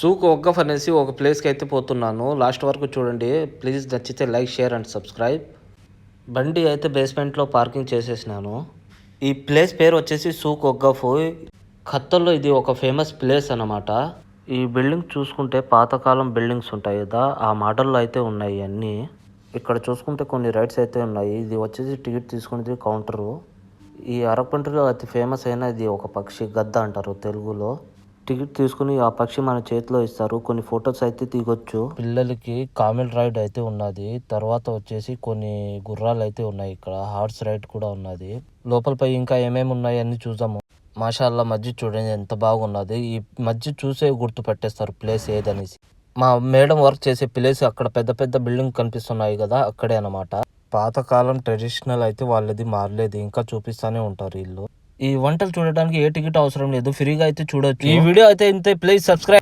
సూక్ ఒగ్గఫ్ అనేసి ఒక ప్లేస్కి అయితే పోతున్నాను. లాస్ట్ వరకు చూడండి. ప్లీజ్ నచ్చితే లైక్, షేర్ అండ్ సబ్స్క్రైబ్. బండి అయితే బేస్మెంట్లో పార్కింగ్ చేసేసినాను. ఈ ప్లేస్ పేరు వచ్చేసి సూక్ ఒగ్గఫ్. ఖత్తర్లో ఇది ఒక ఫేమస్ ప్లేస్ అన్నమాట. ఈ బిల్డింగ్ చూసుకుంటే పాతకాలం బిల్డింగ్స్ ఉంటాయి కదా, ఆ మోడల్లో అయితే ఉన్నాయి అన్నీ. ఇక్కడ చూసుకుంటే కొన్ని రైడ్స్ అయితే ఉన్నాయి. ఇది వచ్చేసి టికెట్ తీసుకునేది కౌంటరు. ఈ అరకుంటలో అతి ఫేమస్ అయిన ఇది ఒక పక్షి, గద్ద అంటారు తెలుగులో. టికెట్ తీసుకుని ఆ పక్షి మన చేతిలో ఇస్తారు. కొన్ని ఫొటోస్ అయితే దిగొచ్చు. పిల్లలకి కామెల్ రైడ్ అయితే ఉన్నది. తర్వాత వచ్చేసి కొన్ని గుర్రాలు అయితే ఉన్నాయి. ఇక్కడ హార్స్ రైడ్ కూడా ఉన్నది. లోపల పై ఇంకా ఏమేమి ఉన్నాయి అన్ని చూద్దాము. మాషాల్లా మస్జిద్ చూడండి ఎంత బాగున్నది. ఈ మస్జిద్ చూసే గుర్తు పెట్టేస్తారు ప్లేస్ ఏదనేసి. మా మేడం వర్క్ చేసే ప్లేస్ అక్కడ పెద్ద పెద్ద బిల్డింగ్ కనిపిస్తున్నాయి కదా, అక్కడే అన్నమాట. పాతకాలం ట్రెడిషనల్ అయితే వాళ్ళది మారలేదు, ఇంకా చూపిస్తానే ఉంటారు వీళ్ళు. ఈ వంటలు చూడడానికి ఏ టికెట్ అవసరం లేదు, ఫ్రీగా అయితే చూడొచ్చు. ఈ వీడియో అయితే ఇంతే. Please subscribe.